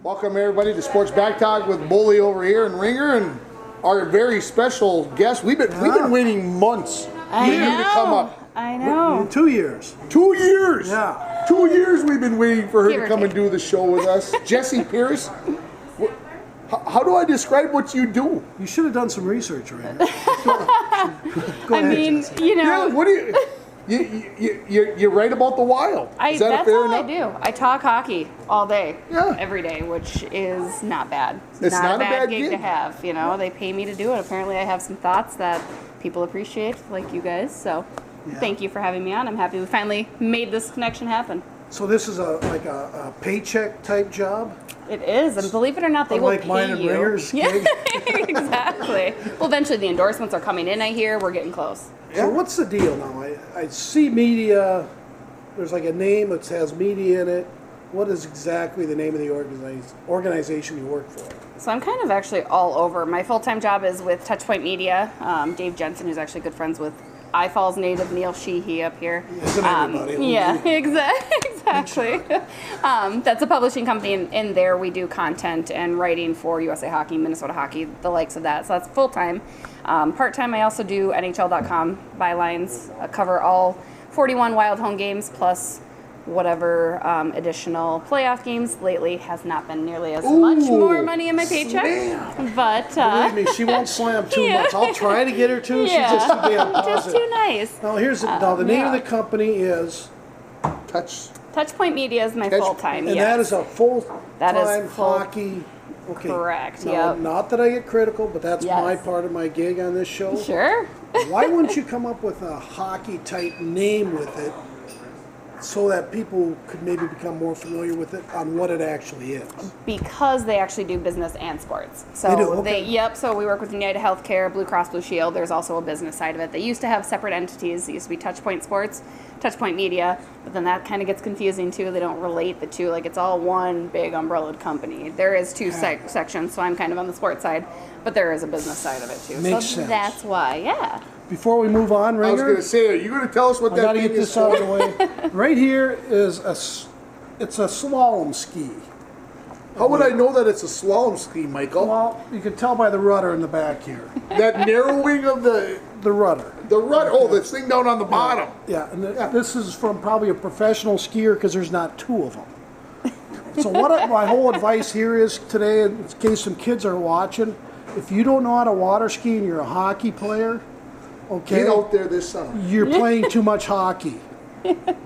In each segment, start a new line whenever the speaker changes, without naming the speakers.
Welcome everybody to Sports Back Talk with Boly over here and Ringer and our very special guest. We've been waiting months for you to come up.
I know.
2 years.
2 years.
Yeah.
2 years we've been waiting for her
Give
to
or
come and
take.
do the show with us. Jesse Pierce. How do I describe what you do?
You should have done some research, right?
I mean, you know,
Yeah, what do you're right about the Wild. Is that
that's
fair
all
enough?
I do. I talk hockey all day,
Yeah.
every day, which is not bad.
It's not a bad
gig
gig.
to have. You know, they pay me to do it. Apparently, I have some thoughts that people appreciate, like you guys. So, thank you for having me on. I'm happy we finally made this connection happen.
So this is a paycheck type job?
It is, and believe it or not, they will
Unlike
pay
mine and
you.
Ringer's
Yeah,
gig?
exactly. Well, eventually the endorsements are coming in. I hear we're getting close.
So what's the deal now? I see media, there's like a name that has media in it. What is exactly the name of the organization you work for?
So I'm kind of actually all over. My full-time job is with Touchpoint Media. Dave Jensen, who's actually good friends with iFalls native Neil Sheehy up here.
Isn't everybody?
Yeah, exactly. That's a publishing company, and in there we do content and writing for USA Hockey, Minnesota Hockey, the likes of that. So that's full-time. Part-time, I also do NHL.com bylines, cover all 41 Wild home games plus whatever additional playoff games. Lately has not been nearly as much more money in my paycheck.
Snap.
But
Believe me, she won't slam too much. I'll try to get her to. She's just too damn
just
positive.
too nice.
Now the name of the company is,
Touchpoint Media is my full-time,
and
yes.
that is a
That is
full-time
full-
hockey. Okay.
Correct,
Now,
yep.
not that I get critical, but that's
Yes.
my part of my gig on this show.
Sure.
Why wouldn't you come up with a hockey type name with it so that people could maybe become more familiar with it on what it actually is?
Because they actually do business and sports. So
They do, okay.
so we work with United Healthcare, Blue Cross Blue Shield. There's also a business side of it. They used to have separate entities. It used to be Touchpoint Sports, Touchpoint Media, but then that kind of gets confusing too. They don't relate the two. Like it's all one big umbrella company. There is two sections, so I'm kind of on the sports side, but there is a business side of it too.
Makes
so
sense.
That's why, yeah.
Before we move on,
I was
Ringer,
going to say, are you going to tell us what
I
that
got to
thing
get
is
this out of
for?
the way. Right here is it's a slalom ski.
How would I know that it's a slalom ski, Michael?
Well, you can tell by the rudder in the back here.
That narrowing of the
The rudder.
oh, this thing down on the bottom.
Yeah, and this is from probably a professional skier because there's not two of them. So my whole advice here is today, in case some kids are watching, if you don't know how to water ski and you're a hockey player, okay,
Get out there this summer.
you're playing too much hockey.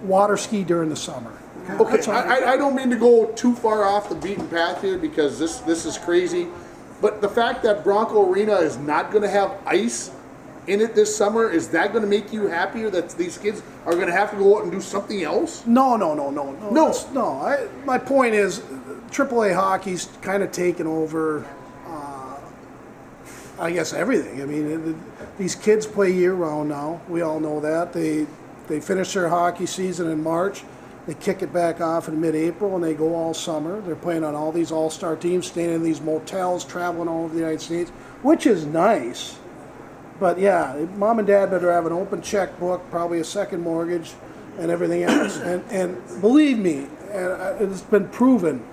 Water ski during the summer.
Okay,
That's all.
I don't mean to go too far off the beaten path here because this is crazy, but the fact that Bronco Arena is not going to have ice in it this summer, is that going to make you happier that these kids are going to have to go out and do something else?
No. My point is, AAA hockey's kind of taken over. I guess everything. I mean, these kids play year round now. We all know that. They finish their hockey season in March. They kick it back off in mid-April, and they go all summer. They're playing on all these all-star teams, staying in these motels, traveling all over the United States, which is nice. But yeah, mom and dad better have an open checkbook, probably a second mortgage, and everything else. And believe me, and it's been proven,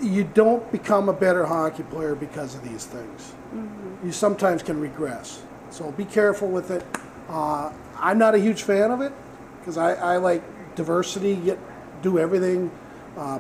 you don't become a better hockey player because of these things. Mm-hmm. You sometimes can regress. So be careful with it. I'm not a huge fan of it because I like diversity, do everything,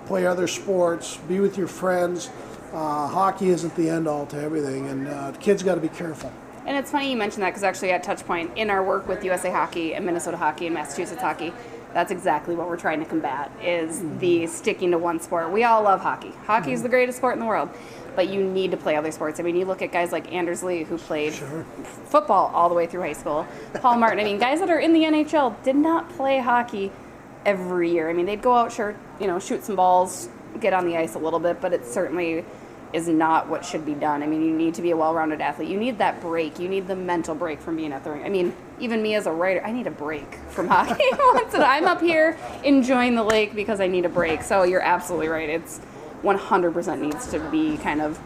play other sports, be with your friends. Hockey isn't the end all to everything, and kids got to be careful.
And it's funny you mentioned that because actually at Touchpoint, in our work with USA Hockey and Minnesota Hockey and Massachusetts Hockey, that's exactly what we're trying to combat, is the sticking to one sport. We all love hockey. Hockey is the greatest sport in the world, but you need to play other sports. I mean, you look at guys like Anders Lee, who played football all the way through high school. Paul Martin, I mean, guys that are in the NHL did not play hockey every year. I mean, they'd go out, shoot some balls, get on the ice a little bit, but it certainly is not what should be done. I mean, you need to be a well-rounded athlete. You need that break. You need the mental break from being at the ring. I mean, even me as a writer, I need a break from hockey. I'm up here enjoying the lake because I need a break. So you're absolutely right. It's 100% needs to be kind of,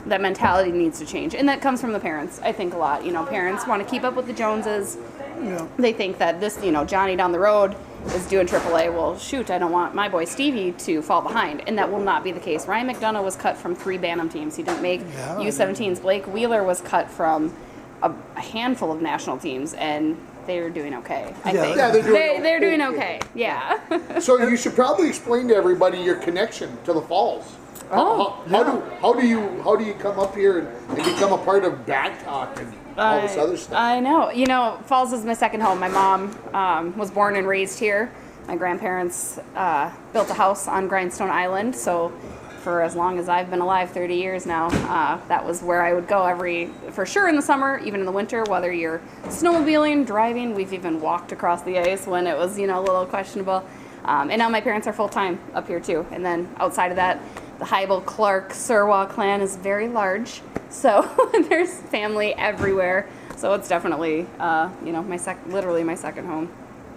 that mentality needs to change. And that comes from the parents, I think, a lot. Parents want to keep up with the Joneses.
Yeah.
They think that this, Johnny down the road is doing AAA. Well, shoot, I don't want my boy Stevie to fall behind, and that will not be the case. Ryan McDonough was cut from 3 Bantam teams. He didn't make U17s. Blake Wheeler was cut from a handful of national teams, and they're doing okay. I think.
Yeah,
they're doing okay. Yeah.
So you should probably explain to everybody your connection to the Falls. How do you come up here and become a part of Back Talk and all this other stuff?
I know. Falls is my second home. My mom was born and raised here. My grandparents built a house on Grindstone Island, so for as long as I've been alive, 30 years now, that was where I would go for sure in the summer, even in the winter, whether you're snowmobiling, driving. We've even walked across the ice when it was, a little questionable. And now my parents are full-time up here too. And then outside of that, the Heibel Clark Surwa clan is very large. So there's family everywhere. So it's definitely, literally my second home.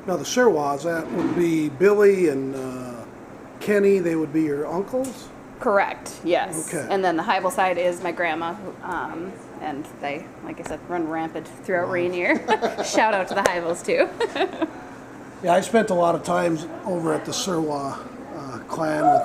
Now the Surwas, that would be Billy and Kenny. They would be your uncles.
Correct. Yes.
Okay.
And then the Heibel side is my grandma, and they, like I said, run rampant throughout Rainier. Shout out to the Heibels too.
Yeah, I spent a lot of times over at the Surwa clan with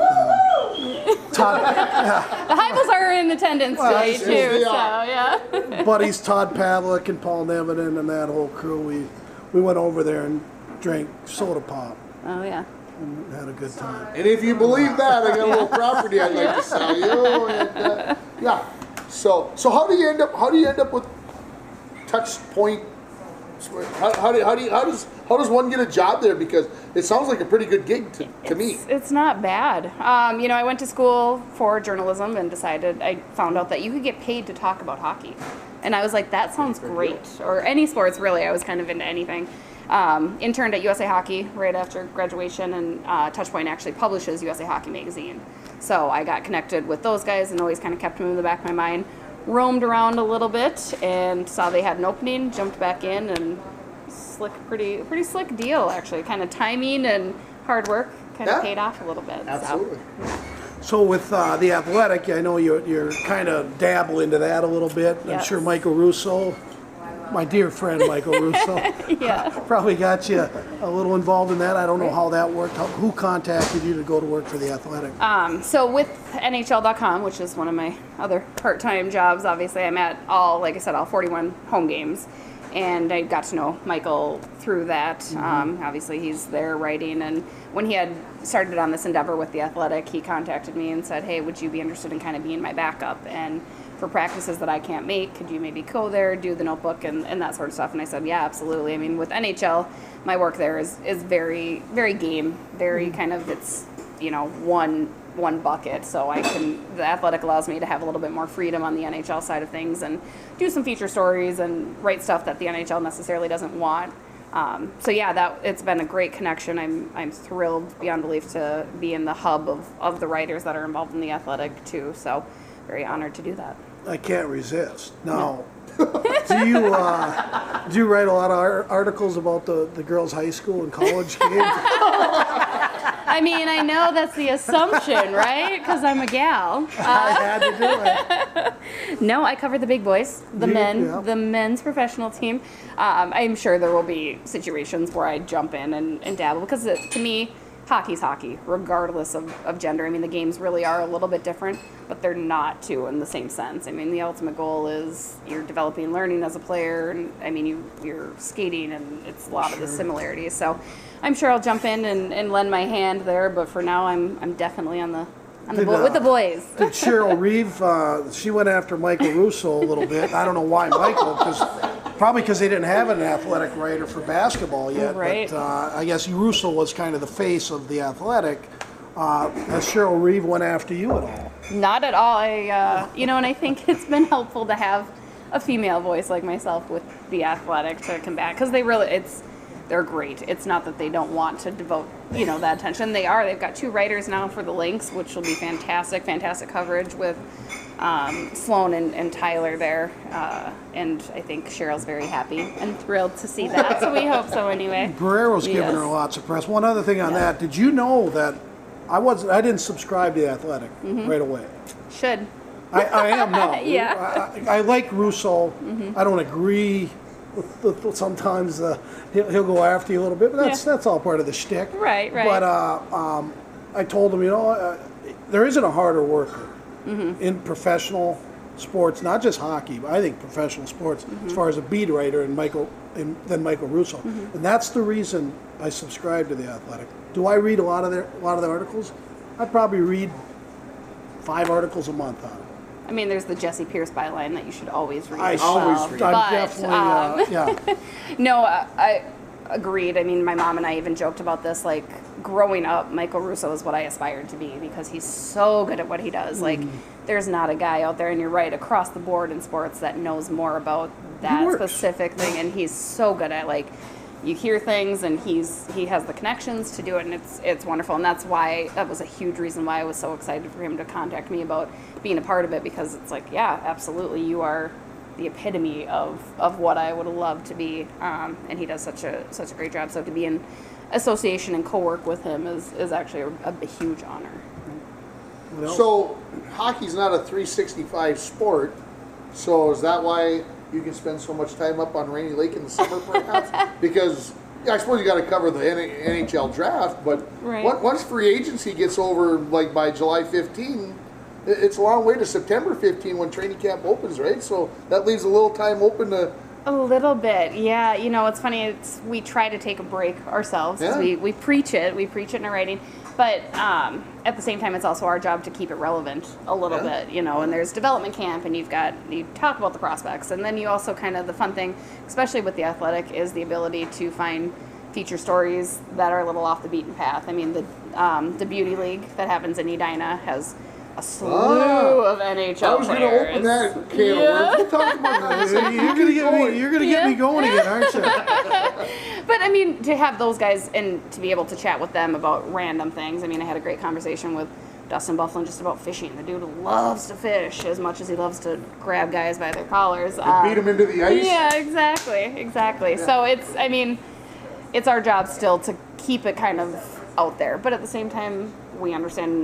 Todd.
The Heibels are in attendance today too.
they
So
are.
yeah.
Buddies Todd Pavlik and Paul Nevenin and that whole crew. We went over there and drank soda pop
Oh yeah.
and had a good time.
And if you believe that, I got a little property I'd like to sell you. And, yeah. So how do you end up with Touch Point? How does one get a job there? Because it sounds like a pretty good gig to me.
It's not bad. I went to school for journalism and I found out that you could get paid to talk about hockey. And I was like, that sounds great. Or any sports, really. I was kind of into anything. Interned at USA Hockey right after graduation, and Touchpoint actually publishes USA Hockey Magazine. So I got connected with those guys and always kind of kept them in the back of my mind. Roamed around a little bit and saw they had an opening, jumped back in, and pretty slick deal actually. Kind of timing and hard work kind of paid off a little bit.
Absolutely.
So with the Athletic, I know you're kind of dabble into that a little bit. I'm
Yes.
sure Michael Russo, my dear friend Michael Russo,
Yeah.
probably got you a little involved in that. I don't know how that worked. Who contacted you to go to work for the Athletic?
So with NHL.com, which is one of my other part-time jobs, obviously I'm at all 41 home games. And I got to know Michael through that. Obviously, he's there writing. And when he had started on this endeavor with The Athletic, he contacted me and said, hey, would you be interested in kind of being my backup? And for practices that I can't make, could you maybe go there, do the notebook, and that sort of stuff? And I said, yeah, absolutely. I mean, with NHL, my work there is very, very game, very kind of, it's, one bucket, so The Athletic allows me to have a little bit more freedom on the NHL side of things and do some feature stories and write stuff that the NHL necessarily doesn't want. It's been a great connection. I'm thrilled beyond belief to be in the hub of the writers that are involved in the Athletic too. So very honored to do that.
I can't resist. Now, do you write a lot of articles about the girls' high school and college games?
I mean, I know that's the assumption, right? Because I'm a gal.
I had to do it.
No, I cover the big boys, the men's professional team. I'm sure there will be situations where I jump in and dabble because to me, hockey's hockey, regardless of gender. I mean, the games really are a little bit different, but they're not too in the same sense. I mean, the ultimate goal is you're developing learning as a player, and I mean, you're skating, and it's a lot of the similarities. So I'm sure I'll jump in and lend my hand there, but for now, I'm definitely with the boys.
Did Cheryl Reeve, she went after Michael Russo a little bit. I don't know why Michael, probably because they didn't have an athletic writer for basketball yet.
Right.
But I guess Russo was kind of the face of the Athletic. Has Cheryl Reeve went after you at all?
Not at all. And I think it's been helpful to have a female voice like myself with the Athletic to combat, because they're great. It's not that they don't want to devote, that attention. They are. They've got 2 writers now for the Lynx, which will be fantastic coverage with Sloan and Tyler there. And I think Cheryl's very happy and thrilled to see that. So we hope so anyway.
Guerrero's giving her lots of press. One other thing on that, did you know that I didn't subscribe to the Athletic right away?
Should.
I am now.
Yeah.
I like Russo. I don't agree sometimes he'll go after you a little bit, but that's all part of the shtick.
Right.
But I told him, there isn't a harder worker in professional sports, not just hockey, but I think professional sports, as far as a beat writer than Michael Russo. And that's the reason I subscribe to The Athletic. Do I read a lot of the articles? I probably read 5 articles a month on it.
I mean, there's the Jesse Pierce byline that you should always read.
I
as
always
well.
read.
But,
I'm definitely, yeah.
No, I agreed. I mean, my mom and I even joked about this. Like, growing up, Michael Russo is what I aspired to be because he's so good at what he does. Like, there's not a guy out there, and you're right, across the board in sports that knows more about that specific thing, and he's so good at, like, you hear things, and he has the connections to do it, and it's wonderful. And that was a huge reason why I was so excited for him to contact me about being a part of it, because it's like, yeah, absolutely, you are the epitome of what I would love to be, and he does such a great job. So to be in association and co-work with him is actually a huge honor.
So hockey's not a 365 sport, so is that why you can spend so much time up on Rainy Lake in the summer, perhaps? Because I suppose you got to cover the NHL draft, but once free agency gets over, like by July 15, it's a long way to September 15 when training camp opens, right? So that leaves a little time open to...
A little bit, yeah. It's funny. We try to take a break ourselves.
Yeah.
We preach it. We preach it in our writing. But at the same time, it's also our job to keep it relevant a little bit, and there's development camp, and you talk about the prospects. And then you also kind of, the fun thing, especially with The Athletic, is the ability to find feature stories that are a little off the beaten path. I mean, the Beauty League that happens in Edina has a slew of NHL players.
I was going to open that can of worms. We'll talk about that.
You're going to get me going again, aren't you?
But I mean, to have those guys and to be able to chat with them about random things. I mean, I had a great conversation with Dustin Bufflin just about fishing. The dude loves to fish as much as he loves to grab guys by their collars.
Beat them into the ice.
Yeah, exactly. Yeah. So it's our job still to keep it kind of out there. But at the same time, we understand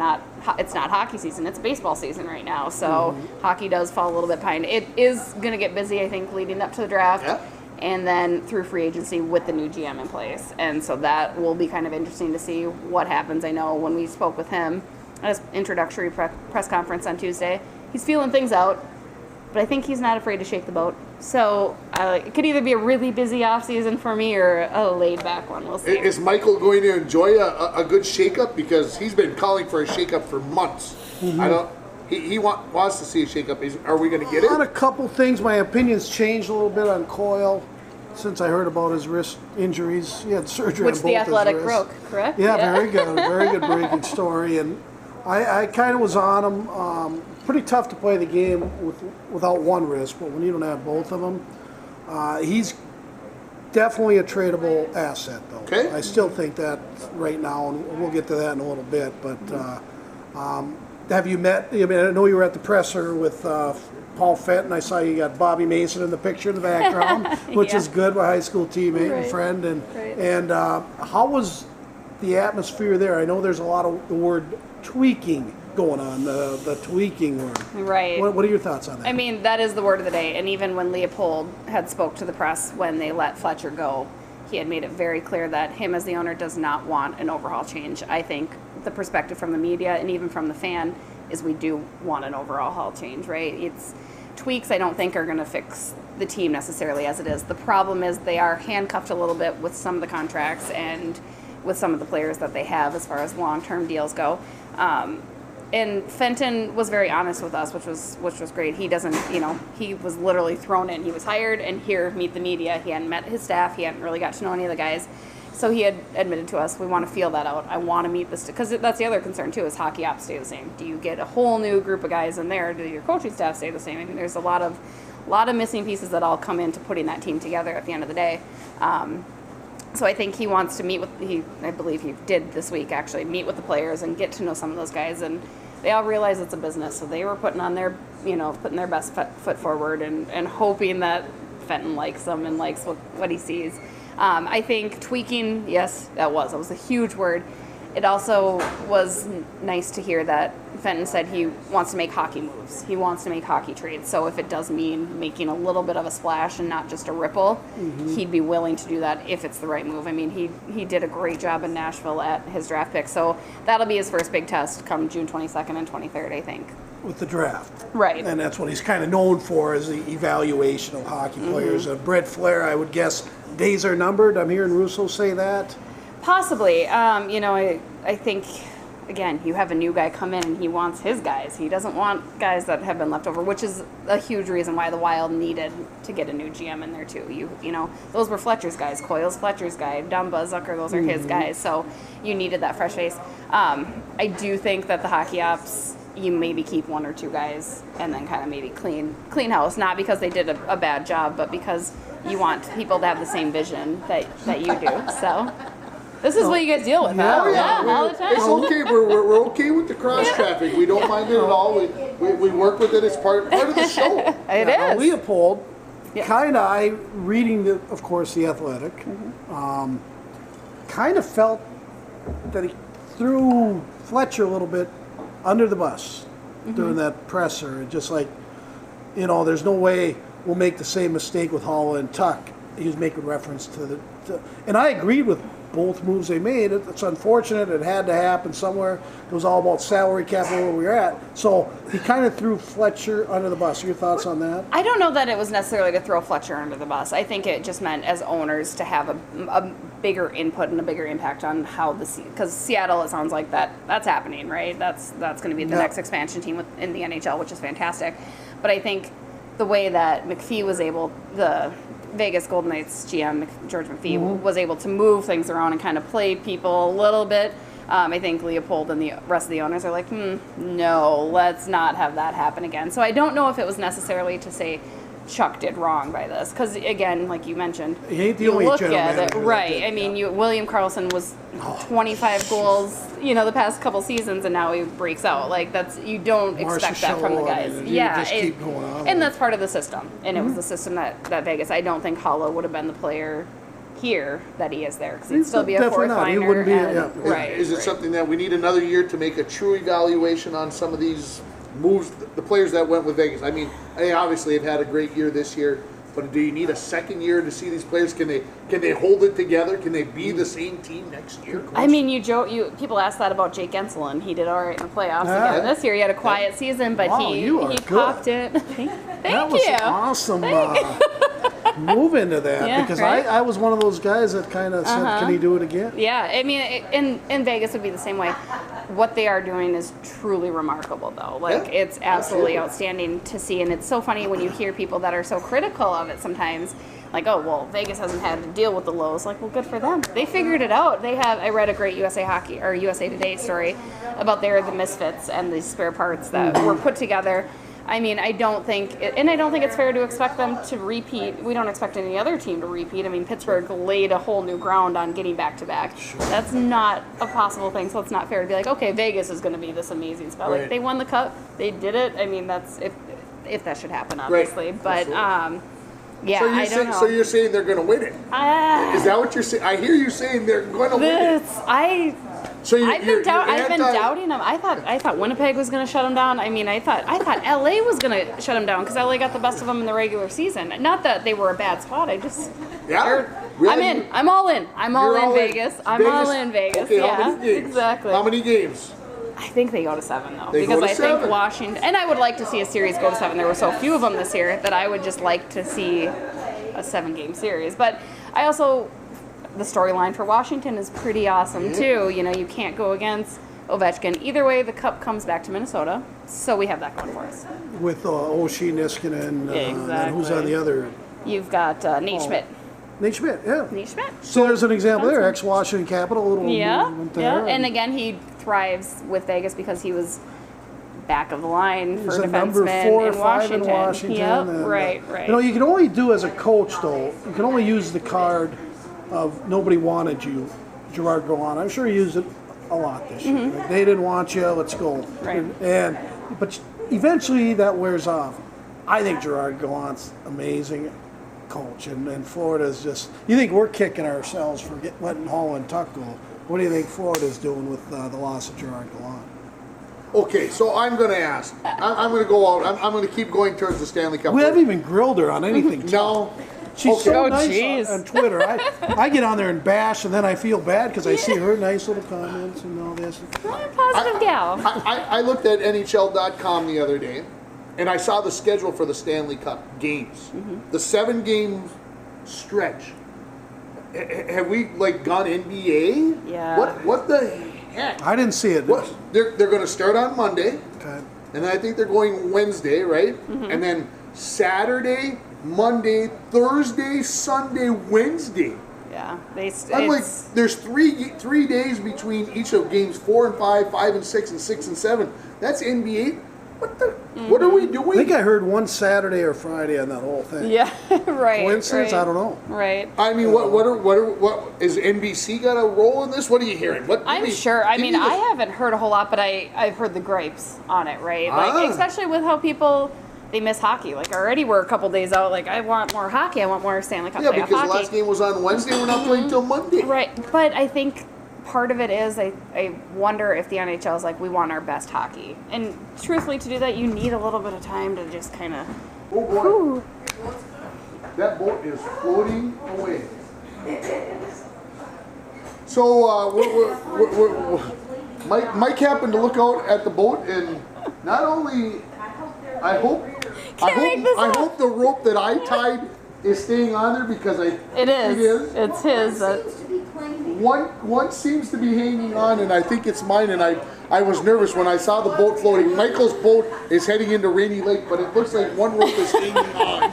it's not hockey season, it's baseball season right now. So hockey does fall a little bit behind. It is going to get busy, I think, leading up to the draft.
Yeah.
And then through free agency with the new GM in place. And so that will be kind of interesting to see what happens. I know when we spoke with him at his introductory press conference on Tuesday, he's feeling things out, but I think he's not afraid to shake the boat. So it could either be a really busy off season for me or a laid back one. We'll see.
Is Michael going to enjoy a good shakeup? Because he's been calling for a shakeup for months. He wants to see a shakeup. Are we going to get it?
On a couple things, my opinion's changed a little bit on Coyle since I heard about his wrist injuries. He had surgery on both his wrists.
Which The Athletic broke, correct?
Yeah, very good breaking story. And I kind of was on him. Pretty tough to play the game without one wrist, but when you don't have both of them, he's definitely a tradable asset, though.
Okay.
I still think that right now, and we'll get to that in a little bit. But have you met? I mean, I know you were at the presser with Paul Fenton. I saw you got Bobby Mason in the picture in the background, which is good. My high school teammate and friend. And how was the atmosphere there? I know there's a lot of the word tweaking going on, the tweaking word.
Right.
What are your thoughts on that?
I mean, that is the word of the day. And even when Leopold had spoke to the press when they let Fletcher go, he had made it very clear that him as the owner does not want an overhaul change. I think the perspective from the media and even from the fan is we do want an overall change, right? It's tweaks I don't think are going to fix the team necessarily as it is. The problem is they are handcuffed a little bit with some of the contracts and with some of the players that they have as far as long-term deals go. And Fenton was very honest with us, which was great. He doesn't, he was literally thrown in. He was hired, and here, meet the media. He hadn't met his staff. He hadn't really got to know any of the guys. So he had admitted to us, we want to feel that out. I want to meet this, because that's the other concern, too, is hockey ops stay the same. Do you get a whole new group of guys in there? Do your coaching staff stay the same? I mean, there's a lot of missing pieces that all come into putting that team together at the end of the day. So I think he wants to meet I believe he did this week actually, meet with the players and get to know some of those guys. And they all realize it's a business. So they were putting their best foot forward and hoping that Fenton likes them and likes what he sees. I think tweaking, yes, that was a huge word. it also was nice to hear that Fenton said he wants to make hockey moves. He wants to make hockey trades. So if it does mean making a little bit of a splash and not just a ripple, he'd be willing to do that if it's the right move. I mean, he did a great job in Nashville at his draft pick. So that'll be his first big test come June 22nd and 23rd, I think.
With the draft.
Right.
And that's what he's kind of known for, is the evaluation of hockey players. Brett Flair, I would guess, days are numbered. I'm hearing Russo say that.
Possibly. I think, again, you have a new guy come in and he wants his guys. He doesn't want guys that have been left over, which is a huge reason why the Wild needed to get a new GM in there too. You know, those were Fletcher's guys. Coyle's Fletcher's guy. Dumba, Zucker, those are his guys. So you needed that fresh face. I do think that the hockey ops, you maybe keep one or two guys and then kind of maybe clean house. Not because they did a bad job, but because you want people to have the same vision that you do. So this is what you guys deal with, huh? Yeah, all the time.
It's okay. We're okay with the cross traffic. We don't mind it at all. We work with it. It's part of the show.
It is.
Leopold, kind of, reading, of course, The Athletic, kind of felt that he threw Fletcher a little bit under the bus during that presser. Just like, there's no way we'll make the same mistake with Holla and Tuck. He was making reference to and I agreed with both moves they made. It's unfortunate. It had to happen somewhere. It was all about salary cap and where we were at. So he kind of threw Fletcher under the bus. Your thoughts on that?
I don't know that it was necessarily to throw Fletcher under the bus. I think it just meant as owners to have a bigger input and a bigger impact on how because Seattle, it sounds like that's happening, right? That's going to be the next expansion team in the NHL, which is fantastic. But I think the way that McPhee was able, the Vegas Golden Knights GM George McPhee was able to move things around and kind of play people a little bit. I think Leopold and the rest of the owners are like, no, let's not have that happen again. So I don't know if it was necessarily to say Chuck did wrong by this, because again, like you mentioned,
he ain't the
you
only
look
general
at it,
manager
right? I mean, William Karlsson was 25 goals, the past couple seasons, and now he breaks out. Like you don't expect that from the guys.
Keep going on.
And that's part of the system, and it was the system that Vegas. I don't think Holla would have been the player here that he is there, because he'd still be a fourth liner.
He wouldn't be.
Right.
Is it something that we need another year to make a true evaluation on some of these moves, the players that went with Vegas? I mean, they obviously have had a great year this year, but do you need a second year to see these players? Can they hold it together? Can they be the same team next year?
I mean, people asked that about Jake Gensel, and he did all right in the playoffs again this year. He had a quiet season, but he popped it. Thank
that was
you.
Awesome. Move into that, because
right?
I was one of those guys that kind of said, "Can he do it again?"
Yeah, I mean, in Vegas would be the same way. What they are doing is truly remarkable, though. It's absolutely outstanding to see, and it's so funny when you hear people that are so critical of it sometimes. Like, oh, well, Vegas hasn't had to deal with the lows. Like, well, good for them. They figured it out. I read a great USA Today story about the misfits and the spare parts that were put together. I mean, I don't think it's fair to expect them to repeat. We don't expect any other team to repeat. I mean, Pittsburgh laid a whole new ground on getting back-to-back. That's not a possible thing, so it's not fair to be like, okay, Vegas is going to be this amazing spot.
Right.
Like, they won the cup. They did it. I mean, that's if that should happen, obviously. Right. But, yeah, I don't know.
So you're saying they're going to win it? Is that what you're saying? I hear you saying they're going to win it. I've been doubting them. I thought Winnipeg was going to shut them down. I mean, I thought LA was going to shut them down, because LA got the best of them in the regular season. Not that they were a bad spot. I'm in. I'm all in. I'm all in Vegas. I'm all in Vegas. Okay,
yeah,
how many games?
Exactly.
How many games?
I think they go to 7, though,
They
because
go to
I think
7.
Washington, and I would like to see a series go to 7. There were so few of them this year that I would just like to see a 7-game series. But I also, the storyline for Washington is pretty awesome too. You can't go against Ovechkin. Either way, the cup comes back to Minnesota, so we have that going for us.
With Oshie, Niskanen,
exactly.
And who's on the other?
You've got Nate Schmidt.
Nate Schmidt, yeah.
Nate Schmidt.
So there's an example there, ex-Washington Capital, a little movement there.
Yeah, and again, he thrives with Vegas because he was back of the line for
defensemen number 4 or 5 in Washington.
Yep,
and,
right.
You can only do as a coach, though, you can only use the card of nobody wanted you, Gerard Gallant. I'm sure he used it a lot this year. Like, they didn't want you, let's go.
Right.
But eventually that wears off. I think Gerard Gallant's amazing coach, and Florida's just, you think we're kicking ourselves for letting Hall and Tuck go. What do you think Florida's doing with the loss of Gerard Gallant?
Okay, so I'm going to ask. I'm going to go out. I'm going to keep going towards the Stanley Cup.
We haven't even grilled her on anything.
No.
She's so
Oh,
nice
jeez.
on Twitter. I get on there and bash, and then I feel bad because I see her nice little comments and all this.
Positive gal.
I looked at NHL.com the other day, and I saw the schedule for the Stanley Cup games. The 7-game stretch. Have we gone NBA?
Yeah.
What the heck?
I didn't see it.
What? They're going to start on Monday,
Okay.
and then I think they're going Wednesday, right? And then Saturday, Monday, Thursday, Sunday, Wednesday.
Yeah.
I'm like, there's three days between each of games 4 and 5, 5 and 6, and 6 and 7. That's NBA. What are we
I
doing?
think I heard one Saturday or Friday on that whole thing.
Yeah, right.
Coincidence?
Right.
I don't know.
Right.
I mean, what is NBC got a role in this? What are you hearing?
I'm sure. I mean, I haven't heard a whole lot, but I've heard the gripes on it, right? Like, especially with how people, they miss hockey. Like, already we're a couple days out. Like, I want more hockey. I want more Stanley Cup playoff
because
hockey.
the last game was on Wednesday. We're not playing till Monday.
Right. But I think part of it is I wonder if the NHL is like, we want our best hockey. And truthfully, to do that, you need a little bit of time to just kind of...
Oh, boy. That boat is floating away. So, Mike happened to look out at the boat, and not only... I hope the rope that I tied is staying on there, because
It is. It's his.
One seems to be hanging on, and I think it's mine, and I was nervous when I saw the boat floating. Michael's boat is heading into Rainy Lake, but it looks like one rope is hanging on.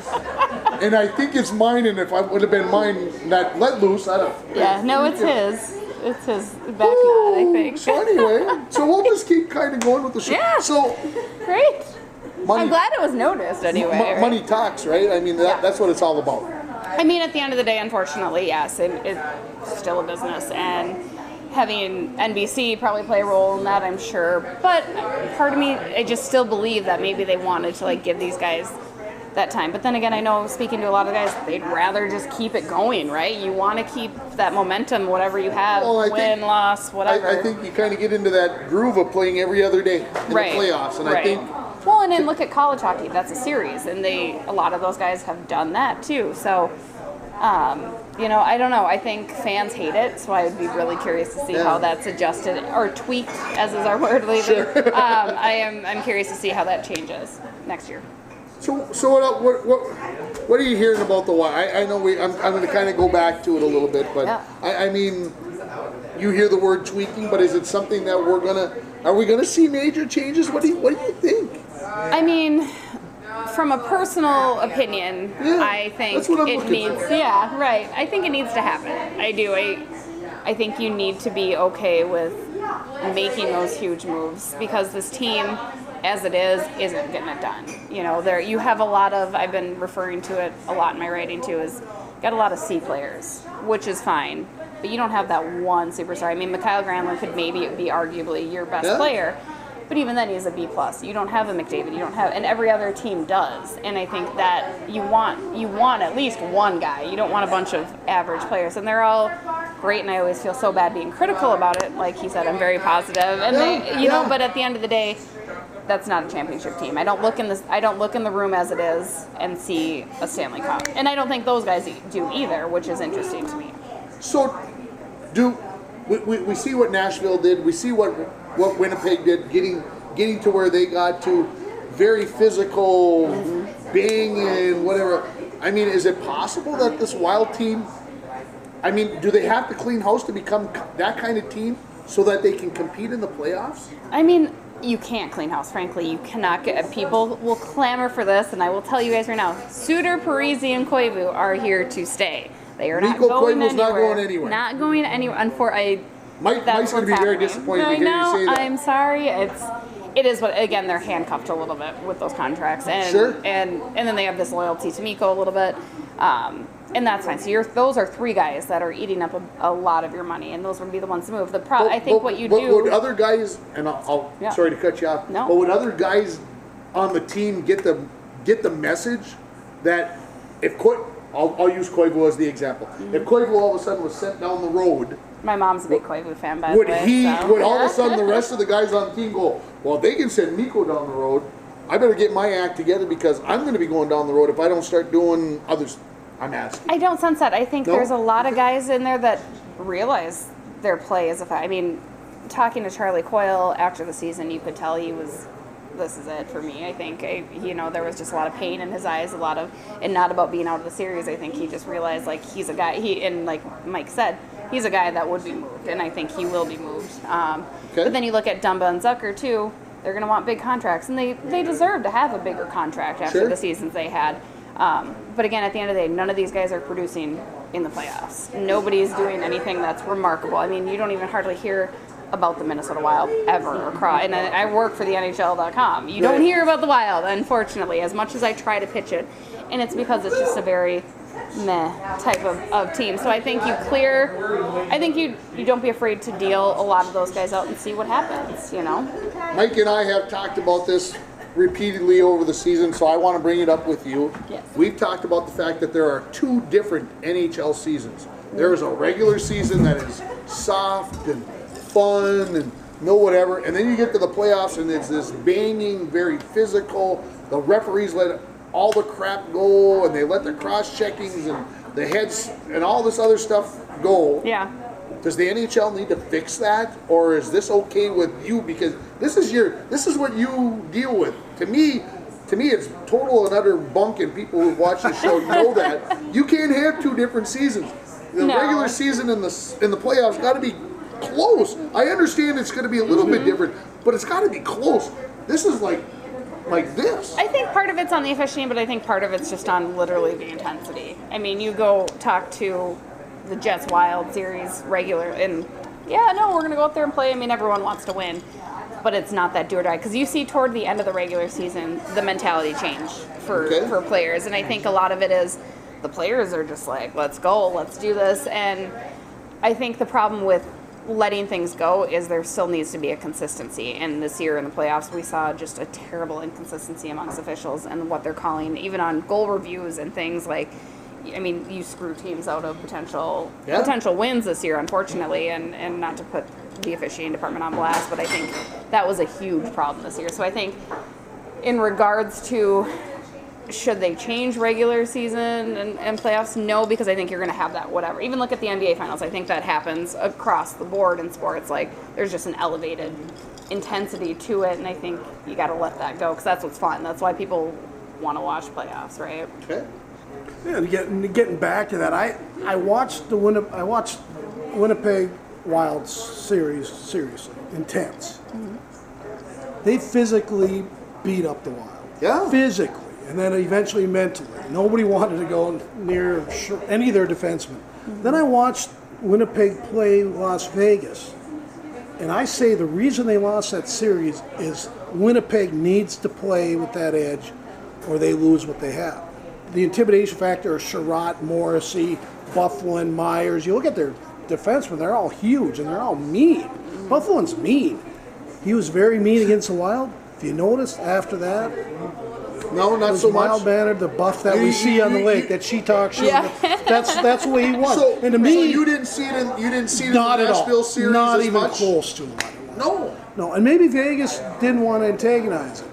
And I think it's mine, and if I would have been mine that let loose, I'd have...
Yeah, no, it's his. It's his back knot, I think.
So anyway, we'll just keep kind of going with the show.
Yeah.
So,
Great.
money,
I'm glad it was noticed anyway. Right?
money talks, right? I mean, that's what it's all about.
I mean, at the end of the day, unfortunately, yes, it's still a business, and having NBC probably play a role in that, I'm sure. But part of me, I just still believe that maybe they wanted to give these guys that time. But then again, I know speaking to a lot of guys, they'd rather just keep it going, right? You want to keep that momentum, whatever you have, loss, whatever.
I think you kind of get into that groove of playing every other day in the playoffs, and I think...
Well, and then look at college hockey. That's a series, and a lot of those guys have done that too. So, I don't know. I think fans hate it, so I would be really curious to see how that's adjusted or tweaked, as is our word later. Sure. I'm curious to see how that changes next year.
So what are you hearing about the Wild? I know I'm going to kind of go back to it a little bit, but I mean, you hear the word tweaking, but is it something that are we gonna see major changes? What do you think?
I mean, from a personal opinion, I think it needs. Yeah, right. I think it needs to happen. I do. I think you need to be okay with making those huge moves, because this team, as it is, isn't getting it done. You have a lot of. I've been referring to it a lot in my writing too. Is got a lot of C players, which is fine, but you don't have that one superstar. I mean, Mikhail Granlund could maybe be arguably your best player. But even then, he's a B+. You don't have a McDavid. You don't have, and every other team does. And I think that you want at least one guy. You don't want a bunch of average players. And they're all great. And I always feel so bad being critical about it. Like he said, I'm very positive. And but at the end of the day, that's not a championship team. I don't look in the room as it is and see a Stanley Cup. And I don't think those guys do either, which is interesting to me.
So, we see what Nashville did. We see what Winnipeg did, getting to where they got to, very physical, banging, whatever. I mean, is it possible that this Wild team, I mean, do they have to clean house to become that kind of team so that they can compete in the playoffs?
I mean, you can't clean house, frankly. You cannot get, people will clamor for this, and I will tell you guys right now, Suter, Parise, and Koivu are here to stay. They are not going anywhere.
Not going anywhere.
Not going anywhere.
Mike's going to be very disappointed to hear you say that.
I'm sorry. It is what, again, they're handcuffed a little bit with those contracts, and and then they have this loyalty to Mikko a little bit, and that's fine. So those are three guys that are eating up a lot of your money, and those would be the ones to move. I think what you do.
Would other guys, and I'll sorry to cut you off.
No.
But would other guys on the team get the message that if I'll use Koivu as the example. If Koivu all of a sudden was sent down the road,
My mom's a big Koivu fan, by the
would
way.
would all of a sudden the rest of the guys on the team go, well, if they can send Mikko down the road, I better get my act together because I'm going to be going down the road if I don't start doing others. I'm asking.
I don't sense that. I think
No?
there's a lot of guys in there that realize their play is a fact. I mean, talking to Charlie Coyle after the season, you could tell he was, this is it for me. I think, there was just a lot of pain in his eyes, and not about being out of the series. I think he just realized, like, he's a guy, and like Mike said, he's a guy that would be moved, and I think he will be moved. But then you look at Dumba and Zucker, too. They're going to want big contracts, and they deserve to have a bigger contract after the seasons they had. But again, at the end of the day, none of these guys are producing in the playoffs. Nobody's doing anything that's remarkable. I mean, you don't even hardly hear about the Minnesota Wild ever. And I work for the NHL.com. You don't hear about the Wild, unfortunately, as much as I try to pitch it. And it's because it's just a very meh type of team. So I think you don't be afraid to deal a lot of those guys out and see what happens,
Mike and I have talked about this repeatedly over the season, so I want to bring it up with you.
Yes.
We've talked about the fact that there are two different NHL seasons. There is a regular season that is soft and fun and no whatever, and then you get to the playoffs and it's this banging, very physical. The referees let all the crap go and they let the cross-checkings and the heads and all this other stuff go.
Yeah.
Does the NHL need to fix that, or is this okay with you? Because this is what you deal with. To me, it's total and utter bunk, and people who watch the show know that you can't have two different seasons. The regular season and the playoffs got to be close. I understand it's going to be a little bit different, but it's got to be close. This is like this.
I think part of it's on the officiating, but I think part of it's just on literally the intensity. I mean, you go talk to the Jets Wild series regular, and we're going to go out there and play. I mean, everyone wants to win, but it's not that do or die. Because you see toward the end of the regular season, the mentality change for players. And I think a lot of it is the players are just like, let's go, let's do this. And I think the problem with letting things go is there still needs to be a consistency. And this year in the playoffs, we saw just a terrible inconsistency amongst officials and what they're calling, even on goal reviews and things like, I mean, you screw teams out of potential wins this year, unfortunately, and not to put the officiating department on blast, but I think that was a huge problem this year. So I think in regards to should they change regular season and playoffs, no, because I think you're going to have that whatever. Even look at the NBA Finals. I think that happens across the board in sports. Like, there's just an elevated intensity to it, and I think you got to let that go because that's what's fun. That's why people want to watch playoffs, right?
Okay.
Yeah, getting back to that, I watched Winnipeg Wild series seriously, intense. Mm-hmm. They physically beat up the Wild.
Yeah.
Physically, and then eventually mentally. Nobody wanted to go near any of their defensemen. Mm-hmm. Then I watched Winnipeg play Las Vegas, and I say the reason they lost that series is Winnipeg needs to play with that edge, or they lose what they have. The intimidation factor of Sherratt, Morrissey, Bufflin, Myers. You look at their defensemen, they're all huge and they're all mean. Bufflin's mean. He was very mean against the Wild. If you noticed after that,
no, not so much.
Mild mannered, the buff that we see on the lake, that she talks shit. Yeah. That's the way he was.
So,
and to me,
so you didn't see it in the Nashville series
not
as
even
much?
close to it.
No.
And maybe Vegas didn't want to antagonize it.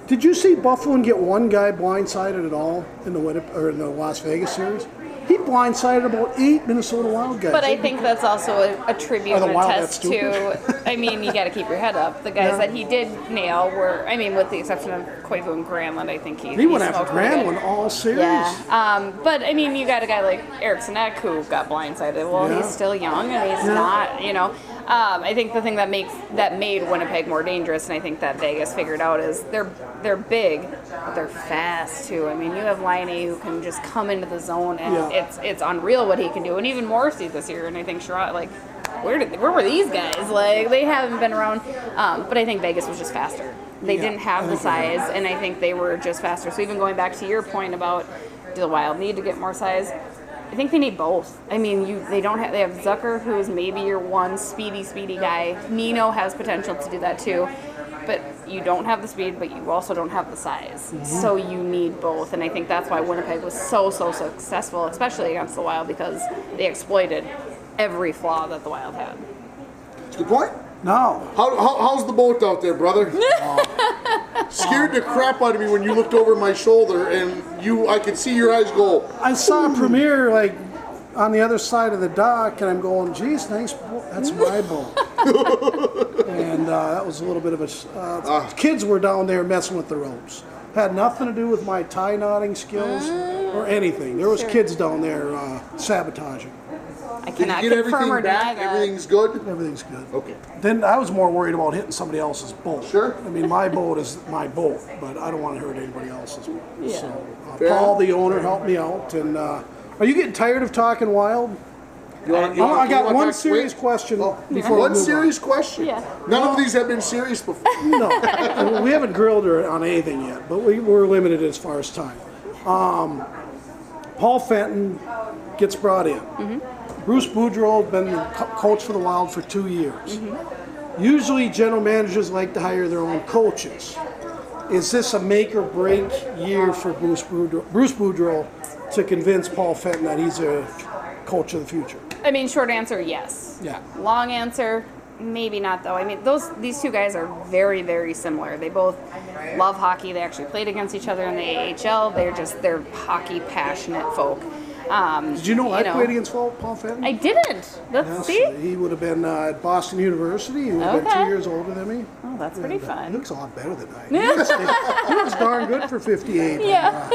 Did you see Bufflin get one guy blindsided at all in the Las Vegas series? He blindsided about 8 Minnesota Wild guys.
But I think that's also a tribute and a test to, I mean, you got to keep your head up. The guys that he did nail were, I mean, with the exception of Koivu and Granlund, I think he
went after Granlund all series.
Yeah. But, I mean, you got a guy like Eric Sinek who got blindsided. Well, he's still young and he's not, I think the thing that made Winnipeg more dangerous, and I think that Vegas figured out, is they're big, but they're fast too. I mean, you have Laine who can just come into the zone, and it's unreal what he can do. And even Morrissey this year, and I think Sherratt, like, where were these guys? Like, they haven't been around. But I think Vegas was just faster. They didn't have the size, and I think they were just faster. So even going back to your point about do the Wild need to get more size, I think they need both. I mean, they have Zucker, who is maybe your one speedy guy. Nino has potential to do that too. But you don't have the speed, but you also don't have the size. So you need both, and I think that's why Winnipeg was so successful, especially against the Wild, because they exploited every flaw that the Wild had.
Good point.
No.
How's the boat out there, brother? Scared the crap out of me when you looked over my shoulder, and I could see your eyes go.
I saw Premier like on the other side of the dock, and I'm going, geez, thanks, that's my boat. And that was a little bit of a... kids were down there messing with the ropes. Had nothing to do with my tie knotting skills or anything. There was kids down there sabotaging.
I
Did you
cannot
get
confirm or
everything
deny
back?
that.
Everything's good?
Everything's good.
Okay.
Then I was more worried about hitting somebody else's boat.
Sure.
I mean, my boat is my boat, but I don't want to hurt anybody else's boat.
Yeah.
So
Fair
Paul,
enough.
the owner, helped me out. And are you getting tired of talking Wild? I got one serious question before we
One
move
serious question?
Yeah.
None of these have been serious before.
on. No, we haven't grilled her on anything yet, but we're limited as far as time. Paul Fenton gets brought in. Bruce Boudreau has been the coach for the Wild for 2 years. Usually general managers like to hire their own coaches. Is this a make or break year for Bruce Boudreau to convince Paul Fenton that he's a coach of the future?
I mean, short answer, yes.
Yeah.
Long answer, maybe not though. I mean, these two guys are very, very similar. They both love hockey. They actually played against each other in the AHL. They're hockey passionate folk.
Did you know I played against Paul Fenton?
I didn't.
Yes,
See?
he would have been at Boston University. He would have been
Okay.
2 years older than me.
Oh, that's pretty
He
fun.
looks a lot better than I. He looks darn good for 58.
Yeah.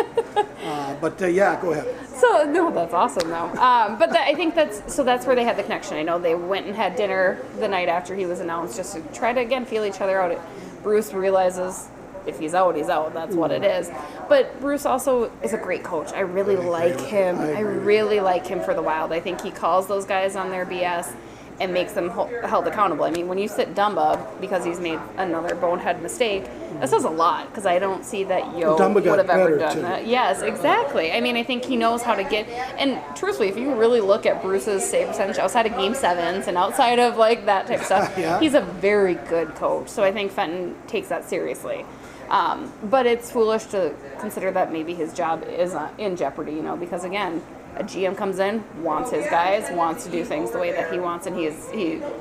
But yeah, go ahead.
So no, that's awesome though. I think that's where they had the connection. I know they went and had dinner the night after he was announced, just to try to again feel each other out. Bruce realizes if he's out, he's out. That's what it is. But Bruce also is a great coach. I really like him. I really like him for the Wild. I think he calls those guys on their BS and makes them held accountable. I mean, when you sit Dumba because he's made another bonehead mistake, that says a lot, because I don't see that Yo
Dumba
would
got
have ever
better,
done
too.
that. Yes, exactly. I mean, I think he knows how to get, and truthfully, if you really look at Bruce's save percentage outside of Game 7s and outside of like that type of stuff,
Yeah.
he's a very good coach. So I think Fenton takes that seriously. But it's foolish to consider that maybe his job is in jeopardy, because again, a GM comes in, wants his guys, wants to do things the way that he wants, and he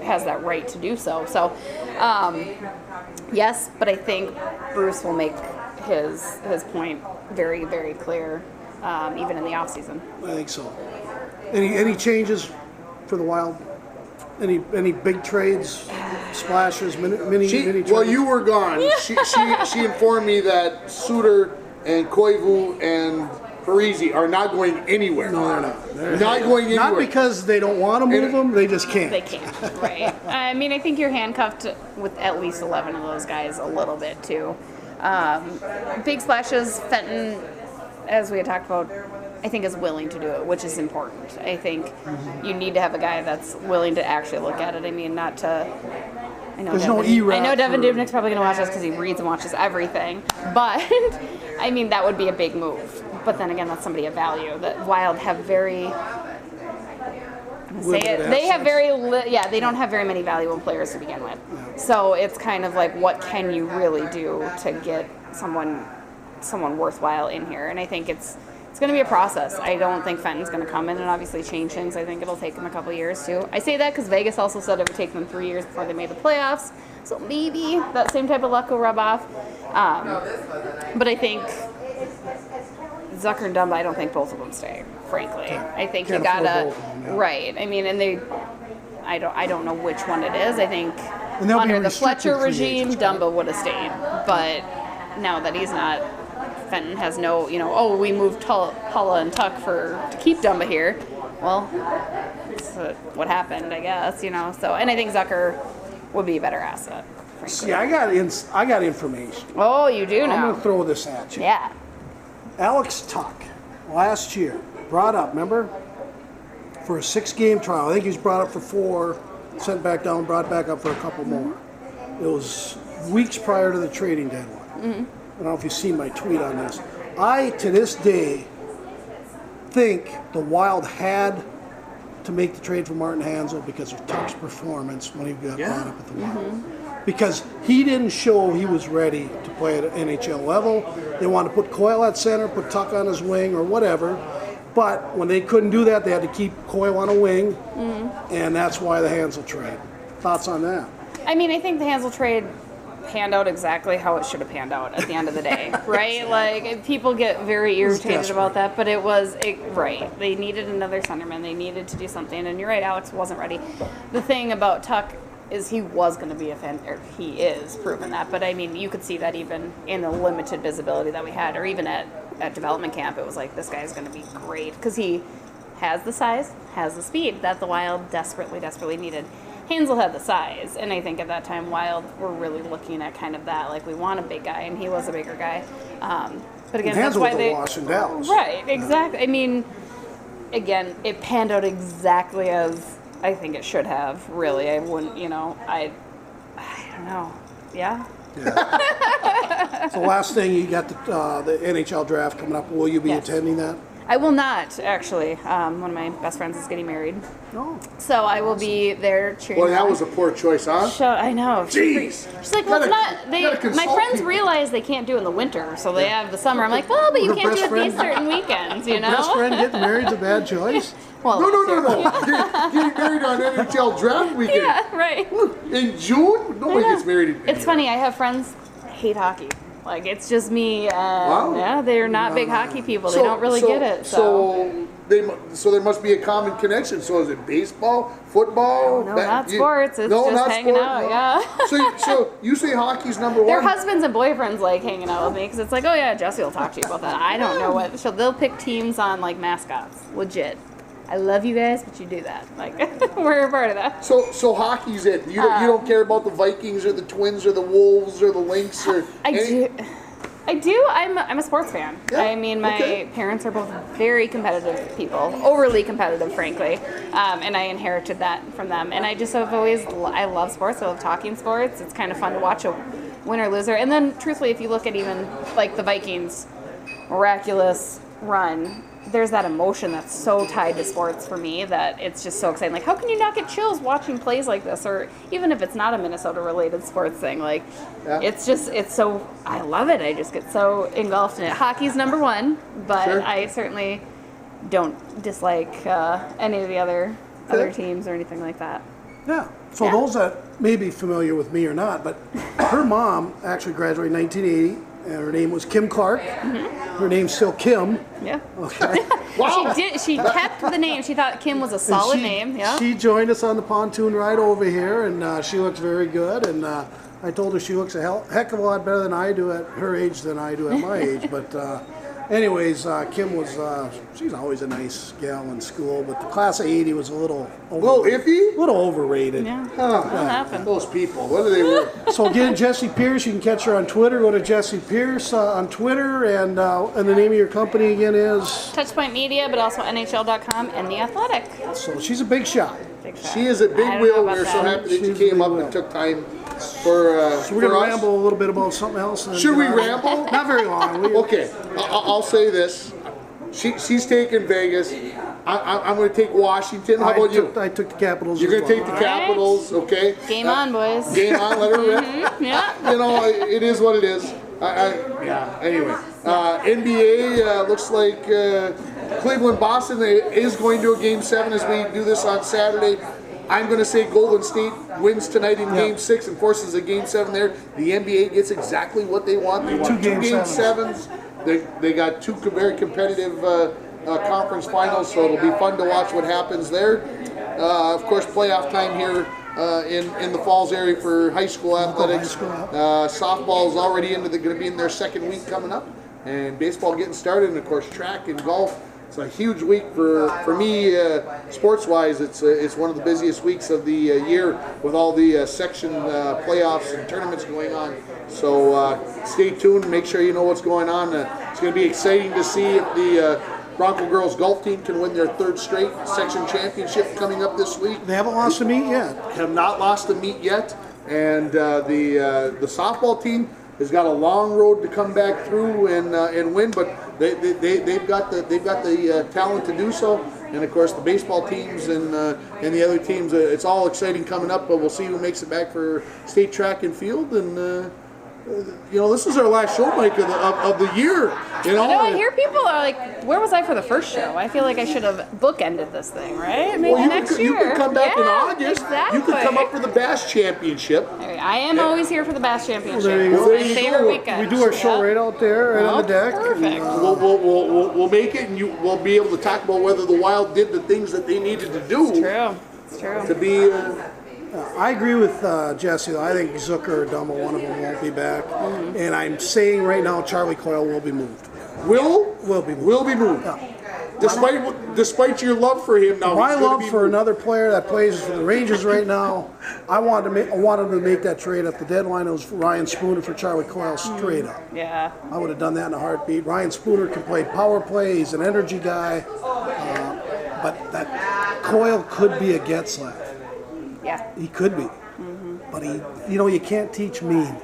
has that right to do so. So, yes, but I think Bruce will make his point very, very clear, even in the off season.
I think so. Any changes for the Wild? Any big trades, splashes, mini trades?
Well, you were gone. She informed me that Suter and Koivu and Parisi are not going anywhere.
No, they're not. They're
not going anywhere.
Not because they don't want to move them, they just can't.
They can't, right? I mean, I think you're handcuffed with at least 11 of those guys a little bit too. Big splashes, Fenton, as we had talked about, I think is willing to do it, which is important. I think you need to have a guy that's willing to actually look at it. I mean, not to. I know
There's
Devin,
no E-Rap
I know Devin
for-
Dubnik's probably going to watch us because he reads and watches everything. But I mean, that would be a big move. But then again, that's somebody of value. That Wild have very.
Limited
They have
assets.
they don't have very many valuable players to begin with. So it's kind of like, what can you really do to get someone worthwhile in here? And I think it's going to be a process. I don't think Fenton's going to come in and obviously change things. I think it'll take them a couple years too. I say that because Vegas also said it would take them 3 years before they made the playoffs. So maybe that same type of luck will rub off. But I think Zucker and Dumba, I don't think both of them stay, frankly. I think you
Can't afford
gotta,
both of them, yeah.
right. I mean, and I don't know which one it is. I think
And they'll be
under the
restricted
Fletcher
free
regime,
agents,
Dumba would have stayed. But now that he's not, Fenton has no, we moved Hulla and Tuck to keep Dumba here. Well, that's what happened, I guess, So, and I think Zucker would be a better asset, frankly.
See, I got information.
Oh, you do
I'm
now.
going to throw this at you.
Yeah.
Alex Tuck, last year, brought up, remember? For a 6-game trial. I think he was brought up for 4, sent back down, brought back up for a couple more. It was weeks prior to the trading deadline. I don't know if you've seen my tweet on this. I, to this day, think the Wild had to make the trade for Martin Hanzal because of Tuck's performance when he got brought up at the Wild. because he didn't show he was ready to play at an NHL level. They wanted to put Coyle at center, put Tuck on his wing or whatever. But when they couldn't do that, they had to keep Coyle on a wing, and that's why the Hansel trade. Thoughts on that?
I mean, I think the Hansel trade panned out exactly how it should have panned out at the end of the day, right? Like, people get very irritated about that, but right. They needed another centerman. They needed to do something, and you're right, Alex wasn't ready. The thing about Tuck is he was going to be he is proven that, but I mean, you could see that even in the limited visibility that we had, or even at development camp, it was like, this guy's going to be great, because he has the size, has the speed that the Wild desperately, desperately needed. Hansel had the size, and I think at that time Wild were really looking at kind of that, like, we want a big guy, and he was a bigger guy. But again, that's why they
wash in Dallas.
Right, exactly. I mean, again, it panned out exactly as I think it should have. Really, I wouldn't, I don't know. Yeah.
So last thing, you got the NHL draft coming up. Will you be attending that?
I will not, actually. One of my best friends is getting married.
Oh.
So I will be there cheering.
Well, that was a poor choice, huh?
I know.
Jeez.
She's like, well, it's not. My friends realize they can't do it in the winter, so they have the summer. I'm like, well, but you
Her
can't
best
do it these
friend-
certain weekends, you know?
Best friend getting married's a bad choice.
Well,
No. Getting married on NHL draft weekend.
Yeah, right.
In June? Nobody gets married in
It's funny. I have friends hate hockey. Like, it's just me.
Wow.
Yeah, they're not big hockey people. They don't really get it.
So there must be a common connection. So is it baseball, football?
No, not sports. It's just hanging out. Yeah.
So you say hockey's number one?
Their husbands and boyfriends like hanging out with me because it's like, oh yeah, Jesse will talk to you about that. I don't know what. So they'll pick teams on like mascots. Legit. I love you guys, but you do that. Like, we're a part of that.
So hockey's it. You don't care about the Vikings or the Twins or the Wolves or the Lynx or
I do. I'm a sports fan.
Yeah,
I mean, my parents are both very competitive people, overly competitive, frankly, and I inherited that from them. And I just have I love sports. I love talking sports. It's kind of fun to watch a winner loser. And then, truthfully, if you look at even like the Vikings' miraculous run, there's that emotion that's so tied to sports for me that it's just so exciting. Like, how can you not get chills watching plays like this? Or even if it's not a Minnesota-related sports thing, like, it's so, I love it. I just get so engulfed in it. Hockey's number one, but I certainly don't dislike any of the other teams or anything like that.
Yeah. So those that may be familiar with me or not, but her mom actually graduated in 1980. And her name was Kim Clark. Mm-hmm. Her name's still Kim.
Yeah.
Okay.
Wow.
She kept the name. She thought Kim was a solid name. Yeah.
She joined us on the pontoon ride over here, and she looks very good. And I told her she looks a heck of a lot better than I do at her age than I do at my age. But anyways, Kim was, she's always a nice gal in school, but the class of 80 was a little
iffy?
A little overrated.
Yeah.
Huh.
What happened?
Those people, what do they wear?
So again, Jesse Pierce, you can catch her on Twitter. Go to Jesse Pierce on Twitter, and the name of your company again is?
Touchpoint Media, but also NHL.com and The Athletic.
So she's a big shot.
She is a big wheel. We're so happy that you came up and took time for
So we're going to ramble a little bit about something else.
Should we ramble?
Not very long.
Okay, I'll say this. She's taking Vegas. I'm going to take Washington. How about you?
I took the Capitals.
You're going to take the
All
Capitals, okay?
Game on, boys.
Game on, let her rip.
Yeah.
You know, it is what it is. Anyway, NBA looks like Cleveland-Boston is going to a Game 7 as we do this on Saturday. I'm going to say Golden State wins tonight in Game 6 and forces a Game 7 there. The NBA gets exactly what they want. They want two Game 7s. They got two very competitive conference finals, so it'll be fun to watch what happens there. Of course, playoff time here in the Falls area for high school athletics. Softball is already going to be in their second week coming up, and baseball getting started, and of course track and golf. It's a huge week for me, sports-wise. It's one of the busiest weeks of the year with all the section playoffs and tournaments going on. So stay tuned. Make sure you know what's going on. It's going to be exciting to see if the Bronco girls golf team can win their third straight section championship coming up this week.
They haven't lost a meet yet.
Have not lost a meet yet, and the softball team has got a long road to come back through and win, but they've got the talent to do so. And of course, the baseball teams and the other teams, it's all exciting coming up. But we'll see who makes it back for state track and field. And this is our last show, Mike, of the year.
I hear people are like, "Where was I for the first show?" I feel like I should have bookended this thing, right? Maybe next year.
You could come back in August.
Exactly.
You could come up for the Bass Championship.
I am always here for the Bass Championship.
Well, there you go.
It's my favorite weekend.
We do our show right out there, right on the deck.
Perfect.
We'll make it, and we'll be able to talk about whether the Wild did the things that they needed to do.
It's true.
To be.
I agree with Jesse. I think Zucker or Dummel, one of them, won't be back. And I'm saying right now, Charlie Coyle will be moved.
Will
be moved.
Will be moved.
Yeah.
Despite your love for him now.
My love for another player that plays for the Rangers right now, I wanted him to make that trade at the deadline. It was Ryan Spooner for Charlie Coyle straight up.
Yeah.
I would have done that in a heartbeat. Ryan Spooner can play power play. He's an energy guy. But that Coyle could be a Getzlaff.
Yeah.
He could be. But you can't teach mean.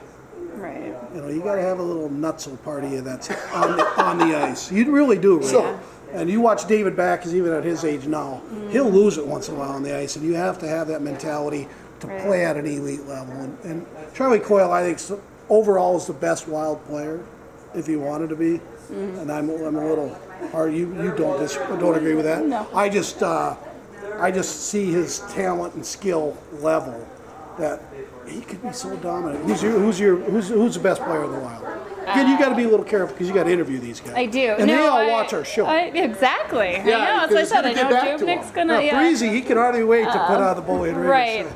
Right.
You got to have a little nutso party that's on the ice. You really do, right?
So,
and you watch David Backes, even at his age now, he'll lose it once in a while on the ice, and you have to have that mentality to play at an elite level. And Charlie Coyle, I think, overall is the best Wild player, if he wanted to be. And I'm a little hard. You don't agree with that?
No.
I just see his talent and skill level that he could be so dominant. Who's the best player in the Wild? Again, you got to be a little careful because you got to interview these guys.
I do.
And they all watch our show.
Exactly.
Yeah,
I know. That's what I said. I know Dubnik's going to.
Breezy, he can hardly wait to put out the Boly.
Right.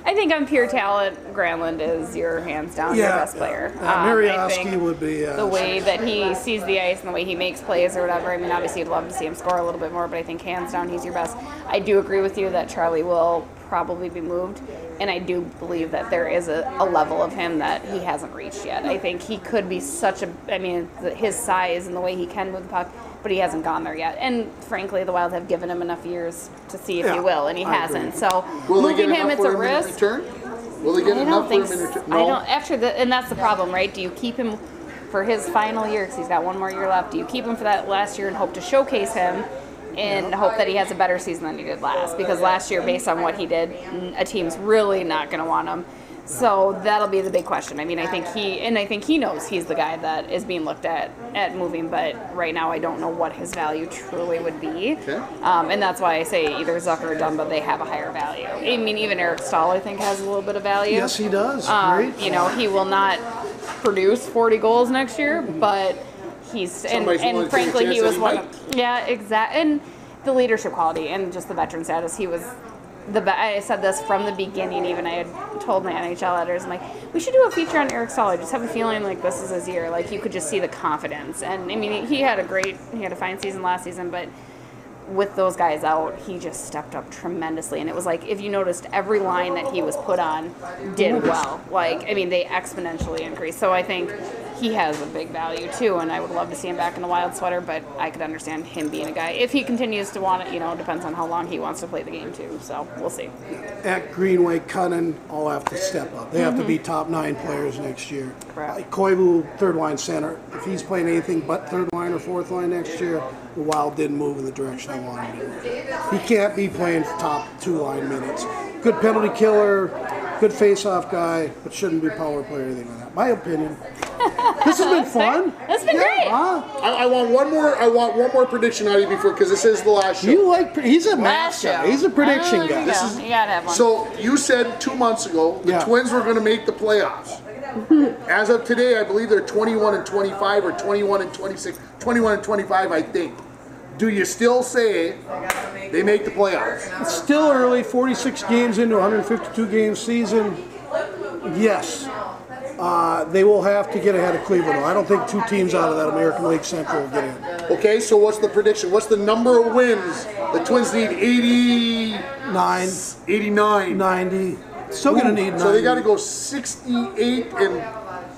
I think on pure talent, Granlund is your hands down your best player.
Mariosky would be.
The way that he sees the ice and the way he makes plays or whatever. I mean, obviously, you'd love to see him score a little bit more, but I think hands down, he's your best. I do agree with you that Charlie will probably be moved, and I do believe that there is a level of him that he hasn't reached yet. I think he could be his size and the way he can move the puck, but he hasn't gone there yet. And frankly, the Wild have given him enough years to see if he will, and he hasn't. So moving him, it's a risk.
Will they get enough for him in return? No.
I don't. And that's the problem, right? Do you keep him for his final year, because he's got one more year left? Do you keep him for that last year and hope to showcase him and hope that he has a better season than he did last? Because last year, based on what he did, a team's really not going to want him. So that'll be the big question. I mean, I think he knows he's the guy that is being looked at moving, but right now I don't know what his value truly would be.
Okay.
And that's why I say either Zucker or Dumba, they have a higher value. I mean, even Eric Stahl, I think, has a little bit of value.
Yes, he does. Great.
He will not produce 40 goals next year, but he's and frankly he was one of exactly, and the leadership quality and just the veteran status. He was I said this from the beginning. Even I had told my NHL editors, I'm like, we should do a feature on Eric Stahl. I just have a feeling like this is his year. Like, you could just see the confidence. And I mean, he had a fine season last season, but with those guys out, he just stepped up tremendously. And it was like, if you noticed, every line that he was put on did well. Like, I mean, they exponentially increased. So I think he has a big value too, and I would love to see him back in the Wild sweater, but I could understand him being a guy. If he continues to want it, depends on how long he wants to play the game too. So we'll see.
At Greenway, Cunnin all have to step up. They have to be top 9 players next year.
Correct.
Koivu, third line center. If he's playing anything but third line or fourth line next year, the Wild didn't move in the direction they wanted to. He can't be playing top 2 line minutes. Good penalty killer, good face-off guy, but shouldn't be power play or anything like that. My opinion. This has been fun.
It's been great.
I want one more prediction out of you before, because this is the last show.
He's a math guy. He's a prediction guy.
You gotta have one.
So you said 2 months ago the Twins were going to make the playoffs. As of today, I believe they're 21-25 or 21-26, 21-25, I think. Do you still say they make the playoffs?
It's still early, 46 games into a 152-game season. Yes. They will have to get ahead of Cleveland. I don't think 2 teams out of that American League Central will get in.
Okay, so what's the prediction? What's the number of wins? The Twins need 89.
90. Still going to need 90.
So they got to go 68 and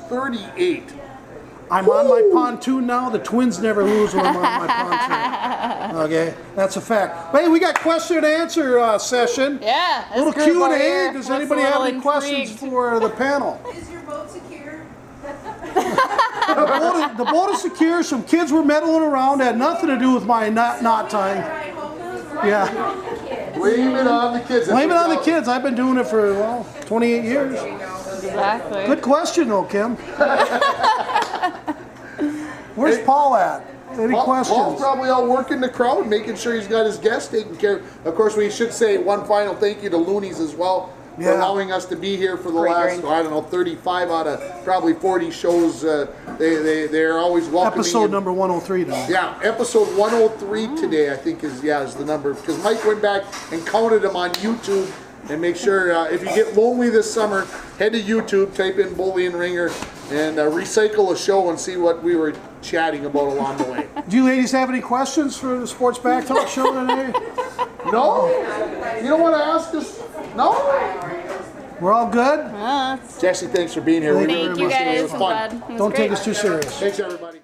38.
I'm on my pontoon now. The Twins never lose when I'm on my pontoon. Okay, that's a fact. Hey, we got question and answer session.
Yeah,
a little Q&A. Does anybody have any questions for the panel?
Is your boat secure?
The boat is secure. Some kids were meddling around. Had nothing to do with my knot tying. Yeah.
Blame it on the kids.
Blame it on the kids. I've been doing it for, well, 28 years.
Exactly.
Good question, though, Kim. Where's Paul at? Any questions?
Paul's probably out working the crowd, making sure he's got his guests taken care of. Of course, we should say one final thank you to Loonies as well for allowing us to be here for the last, I don't know, 35 out of probably 40 shows. They're always welcoming.
Episode number 103, though.
Yeah, episode 103 today, I think is the number, because Mike went back and counted them on YouTube. And make sure, if you get lonely this summer, head to YouTube, type in Boly and Ringer, and recycle a show and see what we were chatting about along the way.
Do you ladies have any questions for the Sports Back Talk show today?
No? You don't want to ask us? No?
We're all good?
Jesse, thanks for being here.
Thank you guys.
It was fun.
It was
Don't
great.
take us too serious.
Thanks, everybody.